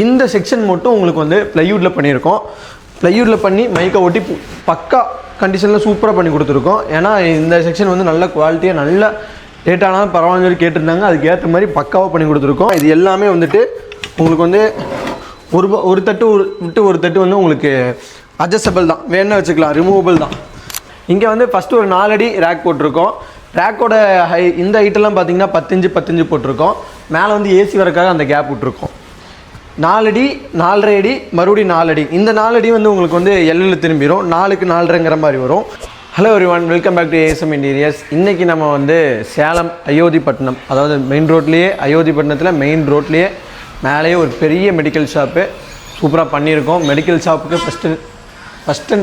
இந்த செக்ஷன் மட்டும் உங்களுக்கு வந்து ப்ளைவுட்டில் பண்ணியிருக்கோம். ப்ளைவுட்டில் பண்ணி மைக்கை ஒட்டி பக்கா கண்டிஷனில் சூப்பராக பண்ணி கொடுத்துருக்கோம். ஏன்னா இந்த செக்ஷன் வந்து நல்ல குவாலிட்டியாக நல்ல ரேட்டானாலும் பரவாயில்ல சொல்லி கேட்டிருந்தாங்க. அதுக்கு ஏற்ற மாதிரி பக்காவாக பண்ணி கொடுத்துருக்கோம். இது எல்லாமே வந்துட்டு உங்களுக்கு வந்து ஒரு தட்டு விட்டு ஒரு தட்டு வந்து உங்களுக்கு அட்ஜஸ்டபிள் தான், வேணா வச்சுக்கலாம், ரிமூவபிள் தான். இங்கே வந்து ஃபஸ்ட்டு ஒரு 4 அடி ரேக் போட்டிருக்கோம். ரேக்கோட இந்த ஹைட்டெல்லாம் பார்த்தீங்கன்னா 10 போட்டிருக்கோம். மேலே வந்து ஏசி வரக்காக அந்த கேப் விட்டுருக்கோம். 4 அடி 4.5 அடி மறுபடியும் 4 அடி. இந்த 4 அடி வந்து உங்களுக்கு வந்து எல்லில் திரும்பிடும், 4க்கு 4.5ங்கிற மாதிரி வரும். Hello everyone, welcome back to ASM interiors. இன்றைக்கி நம்ம வந்து சேலம் அயோத்திப்பட்டினம், அதாவது மெயின் ரோட்லேயே, அயோத்திப்பட்டினத்தில் மெயின் ரோட்லேயே மேலேயே ஒரு பெரிய மெடிக்கல் ஷாப்பு சூப்பராக பண்ணியிருக்கோம். மெடிக்கல் ஷாப்புக்கு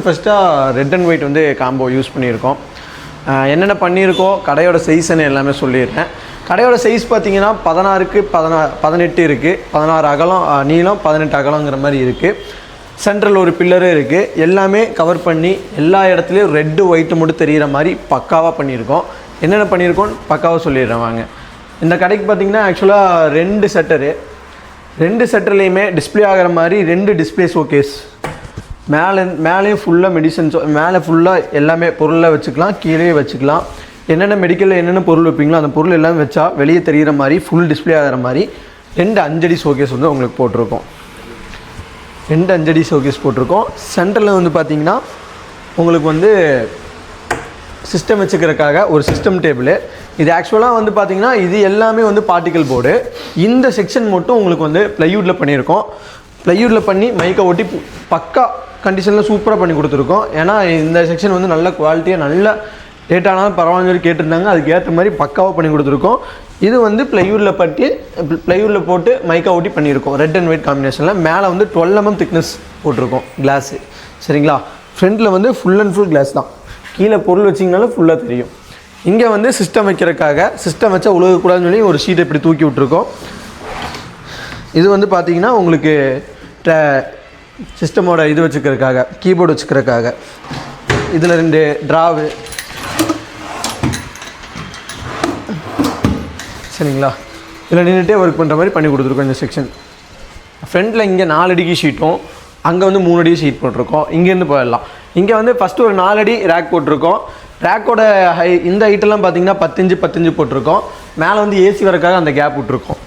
ஃபஸ்ட்டாக ரெட் அண்ட் ஒயிட் வந்து காம்போ யூஸ் பண்ணியிருக்கோம். என்னென்ன பண்ணியிருக்கோம், கடையோட சைஸ்ன்னு எல்லாமே சொல்லிடுறேன். கடையோட சைஸ் பார்த்தீங்கன்னா 16க்கு 18 இருக்குது, 16 அகலம் நீளம், 18 அகலங்கிற மாதிரி இருக்குது. சென்ட்ரல் ஒரு பில்லரும் இருக்குது. எல்லாமே கவர் பண்ணி எல்லா இடத்துலையும் ரெட்டு ஒயிட்டு மட்டும் தெரிகிற மாதிரி பக்காவாக பண்ணியிருக்கோம். என்னென்ன பண்ணியிருக்கோம் பக்காவாக சொல்லிடுறேன் வாங்க. இந்த கடைக்கு பார்த்தீங்கன்னா ஆக்சுவலாக 2 செட்டர்லேயுமே டிஸ்பிளே ஆகிற மாதிரி 2 டிஸ்பிளே ஷோகேஸ். மேலேயும் ஃபுல்லாக மெடிசன்ஸ், மேலே ஃபுல்லாக எல்லாமே பொருளை வச்சுக்கலாம், கீழே வச்சுக்கலாம். என்னென்ன மெடிக்கலில் என்னென்ன பொருள் வைப்பீங்களோ அந்த பொருள் எல்லாம் வச்சா வெளியே தெரிகிற மாதிரி ஃபுல் டிஸ்பிளே ஆகிற மாதிரி 2 5 அடி ஷோகேஸ் வந்து உங்களுக்கு போட்டிருக்கோம். 2 5 அடி ஷோகேஸ் போட்டிருக்கோம். சென்டரில் வந்து பார்த்திங்கன்னா உங்களுக்கு வந்து சிஸ்டம் வச்சுக்கிறதுக்காக ஒரு சிஸ்டம் டேபிள். இது ஆக்சுவலாக வந்து பார்த்திங்கன்னா இது எல்லாமே வந்து பார்ட்டிக்கல் போர்டு. இந்த செக்ஷன் மட்டும் உங்களுக்கு வந்து ப்ளைவுட்டில் பண்ணியிருக்கோம். ப்ளைவுட்டில் பண்ணி மைக்கை ஒட்டி பக்கா கண்டிஷனில் சூப்பராக பண்ணி கொடுத்துருக்கோம். ஏன்னா இந்த செக்ஷன் வந்து நல்ல குவாலிட்டியாக நல்ல ரேட்டானாலும் பரவாயில்ல சொல்லி கேட்டிருந்தாங்க. அதுக்கு ஏற்ற மாதிரி பக்காவாக பண்ணி கொடுத்துருக்கோம். இது வந்து ப்ளைவுட்டில் போட்டு மைக்கா ஒட்டி பண்ணியிருக்கோம் ரெட் அண்ட் ஒயிட் காம்பினேஷனில். மேலே வந்து 12 mm திக்னஸ் போட்டிருக்கோம் கிளாஸு. சரிங்களா? ஃப்ரண்ட்டில் வந்து ஃபுல் அண்ட் ஃபுல் கிளாஸ் தான். கீழே பொருள் வச்சிங்கனாலும் ஃபுல்லாக தெரியும். இங்கே வந்து சிஸ்டம் வைக்கிறதுக்காக, சிஸ்டம் வச்சா உழுகக்கூடாதுன்னு சொல்லி ஒரு ஷீட்டை இப்படி தூக்கி விட்ருக்கோம். இது வந்து பார்த்திங்கன்னா உங்களுக்கு சிஸ்டமோட இது வச்சுக்கிறதுக்காக, கீபோர்டு வச்சுக்கிறதுக்காக. இதில் 2 ட்ராவு. சரிங்களா? இதில் நின்றுட்டே ஒர்க் பண்ணுற மாதிரி பண்ணி கொடுத்துருக்கோம் இந்த செக்ஷன். ஃப்ரண்ட்டில் இங்கே 4 அடிக்கு ஷீட்டும், அங்கே வந்து 3 அடி ஷீட் போட்டிருக்கோம். இங்கேருந்து போயிடலாம். இங்கே வந்து ஃபஸ்ட்டு ஒரு 4 அடி ரேக் போட்டிருக்கோம். ரேக்கோட இந்த ஹைட்டெல்லாம் பார்த்தீங்கன்னா 10 போட்டிருக்கோம். மேலே வந்து ஏசி வரக்காக அந்த கேப் விட்டுருக்கோம்.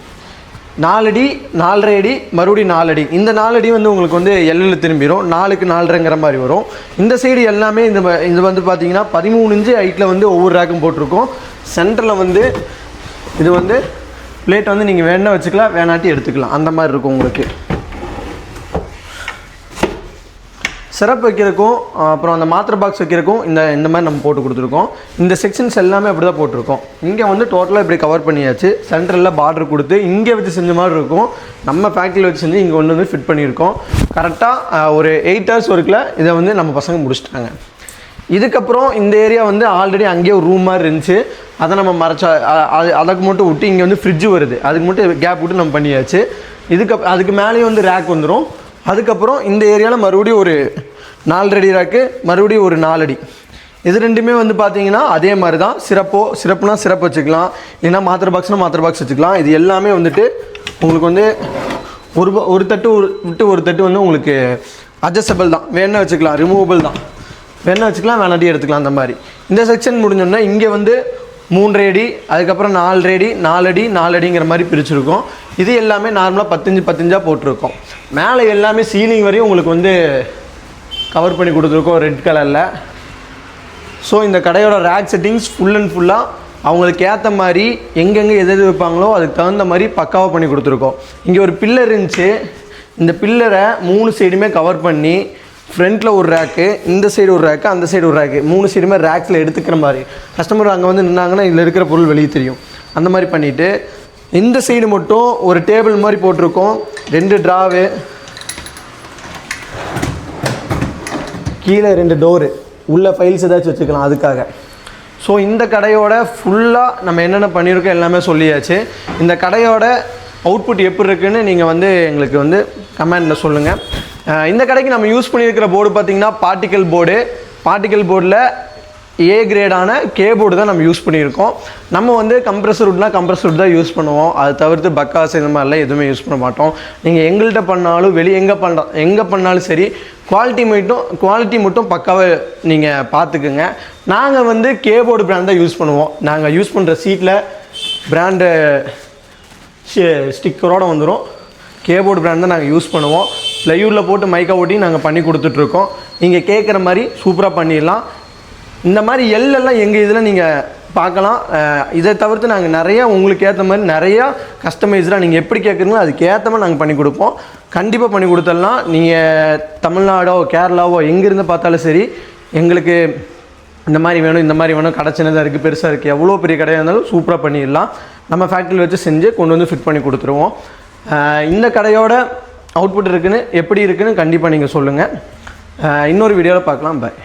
4 அடி 4.5 அடி மறுபடியும் 4 அடி. இந்த 4 அடி வந்து உங்களுக்கு வந்து எல்லில் திரும்பிடும், 4க்கு 4.5ங்கிற மாதிரி வரும். இந்த சைடு எல்லாமே இது வந்து பார்த்தீங்கன்னா 13 இன்ச்சு ஹைட்டில் வந்து ஒவ்வொரு ரேக்கும் போட்டிருக்கோம். சென்டரில் வந்து இது வந்து பிளேட் வந்து நீங்கள் வேணா வச்சுக்கலாம், வேணாட்டி எடுத்துக்கலாம், அந்த மாதிரி இருக்கும் உங்களுக்கு. சிரப் வைக்கிறதுக்கும் அப்புறம் அந்த மாத்திரை பாக்ஸ் வைக்கிறதுக்கும் இந்த மாதிரி நம்ம போட்டு கொடுத்துருக்கோம். இந்த செக்ஷன்ஸ் எல்லாமே அப்படி தான் போட்டிருக்கோம். இங்கே வந்து டோட்டலாக இப்படி கவர் பண்ணியாச்சு. சென்டரில் பார்டர் கொடுத்து இங்கே வச்சு செஞ்ச மாதிரி இருக்கும். நம்ம ஃபேக்ட்ரியில் வச்சு செஞ்சு இங்கே வந்து ஃபிட் பண்ணியிருக்கோம். கரெக்டாக ஒரு 8 hours ஒர்க்கில் இதை வந்து நம்ம பசங்க முடிச்சிட்டாங்க. இதுக்கப்புறம் இந்த ஏரியா வந்து ஆல்ரெடி அங்கேயே ஒரு ரூம் மாதிரி இருந்துச்சு. அதை நம்ம அதுக்கு மட்டும் விட்டு இங்கே வந்து ஃப்ரிட்ஜு வருது, அதுக்கு மட்டும் கேப் விட்டு நம்ம பண்ணியாச்சு. அதுக்கு மேலேயும் வந்து ரேக் வந்துடும். அதுக்கப்புறம் இந்த ஏரியாவில் மறுபடியும் ஒரு 4 அடி ரேக்கு, மறுபடியும் ஒரு 4 அடி. இது ரெண்டுமே வந்து பார்த்தீங்கன்னா அதே மாதிரி தான். சிறப்புனா சிறப்பு வச்சுக்கலாம், இல்லைன்னா மாத்திரை பாக்ஸ்னால் மாத்திரை பாக்ஸ் வச்சுக்கலாம். இது எல்லாமே வந்துட்டு உங்களுக்கு வந்து ஒரு தட்டு விட்டு ஒரு தட்டு வந்து உங்களுக்கு அட்ஜஸ்டபிள் தான், வேணா வச்சுக்கலாம், ரிமூவபிள் தான், வேணா வச்சுக்கலாம், வேணாட்டி எடுத்துக்கலாம். அந்த மாதிரி இந்த செக்ஷன் முடிஞ்சோன்னா இங்கே வந்து 3 அடி, அதுக்கப்புறம் 4 அடி 4 அடி 4 அடிங்கிற மாதிரி பிரிச்சுருக்கோம். இது எல்லாமே நார்மலாக 15 போட்டிருக்கோம். மேலே எல்லாமே சீலிங் வரையும் உங்களுக்கு வந்து கவர் பண்ணி கொடுத்துருக்கோம் ரெட் கலரில். ஸோ இந்த கடையோட ரேக் செட்டிங்ஸ் ஃபுல் அண்ட் ஃபுல்லாக அவங்களுக்கு ஏற்ற மாதிரி எங்கெங்கே எது வைப்பாங்களோ அதுக்கு தகுந்த மாதிரி பக்காவாக பண்ணி கொடுத்துருக்கோம். இங்கே ஒரு பில்லர் இருந்துச்சு. இந்த பில்லரை 3 சைடுமே கவர் பண்ணி ஃப்ரண்ட்டில் ஒரு ரேக்கு, இந்த சைடு ஒரு ரேக்கு, அந்த சைடு ஒரு ரேக்கு, 3 சைடுமே ரேக்ஸில் எடுத்துக்கிற மாதிரி. கஸ்டமர் அங்கே வந்து நின்னாங்கன்னா இதில் இருக்கிற பொருள் வெளியே தெரியும். அந்த மாதிரி பண்ணிவிட்டு இந்த சைடு மட்டும் ஒரு டேபிள் மாதிரி போட்டிருக்கோம். 2 ட்ராவு, கீழே 2 டோரு, உள்ள ஃபைல்ஸ் ஏதாச்சும் வச்சுக்கலாம் அதுக்காக. ஸோ இந்த கடையோட ஃபுல்லாக நம்ம என்னென்ன பண்ணியிருக்கோம் எல்லாமே சொல்லியாச்சு. இந்த கடையோட அவுட்புட் எப்படி இருக்குன்னு நீங்கள் வந்து எங்களுக்கு வந்து கமெண்டில் சொல்லுங்கள். இந்த கடைக்கு நம்ம யூஸ் பண்ணியிருக்கிற போர்டு பார்த்திங்கன்னா பார்ட்டிக்கல் போர்டில் ஏ கிரேடான கேபோர்டு தான் நம்ம யூஸ் பண்ணியிருக்கோம். நம்ம வந்து கம்ப்ரஸர் வுட்னா கம்ப்ரஸர் வுட் தான் யூஸ் பண்ணுவோம். அதை தவிர்த்து பக்காஸ் இந்த மாதிரிலாம் எதுவுமே யூஸ் பண்ண மாட்டோம். நீங்கள் எங்கள்கிட்ட பண்ணாலும் வெளியே எங்கே பண்ணாலும் சரி குவாலிட்டி மட்டும் பக்காவை நீங்கள் பார்த்துக்குங்க. நாங்கள் வந்து கேபோர்டு பிராண்ட் தான் யூஸ் பண்ணுவோம். நாங்கள் யூஸ் பண்ணுற சீட்டில் பிராண்டு ஸ்டிக்கரோடு வந்துடும். கேபோர்டு பிராண்ட் தான் நாங்கள் யூஸ் பண்ணுவோம். ப்ளைவுட்டில் போட்டு மைக்கா ஓட்டி நாங்கள் பண்ணி கொடுத்துட்ருக்கோம். நீங்கள் கேட்குற மாதிரி சூப்பராக பண்ணிடலாம். இந்த மாதிரி எல்லாம் எங்கள் இதில் நீங்கள் பார்க்கலாம். இதை தவிர்த்து நாங்கள் நிறையா உங்களுக்கு ஏற்ற மாதிரி நிறையா கஸ்டமைஸ்டாக நீங்கள் எப்படி கேட்குறீங்களோ அதுக்கேற்ற மாதிரி நாங்கள் பண்ணி கொடுப்போம். கண்டிப்பாக பண்ணி கொடுத்துடலாம். நீங்கள் தமிழ்நாடோ கேரளாவோ எங்கேருந்து பார்த்தாலும் சரி, எங்களுக்கு இந்த மாதிரி வேணும் கடை சின்னதாக இருக்குது பெருசாக இருக்குது எவ்வளோ பெரிய கடையாக இருந்தாலும் சூப்பராக பண்ணிடலாம். நம்ம ஃபேக்ட்ரியில் வச்சு செஞ்சு கொண்டு வந்து ஃபிட் பண்ணி கொடுத்துருவோம். இந்த கடையோட அவுட்புட் எப்படி இருக்குன்னு கண்டிப்பாக நீங்கள் சொல்லுங்கள். இன்னொரு வீடியோவில் பார்க்கலாம். பாய்.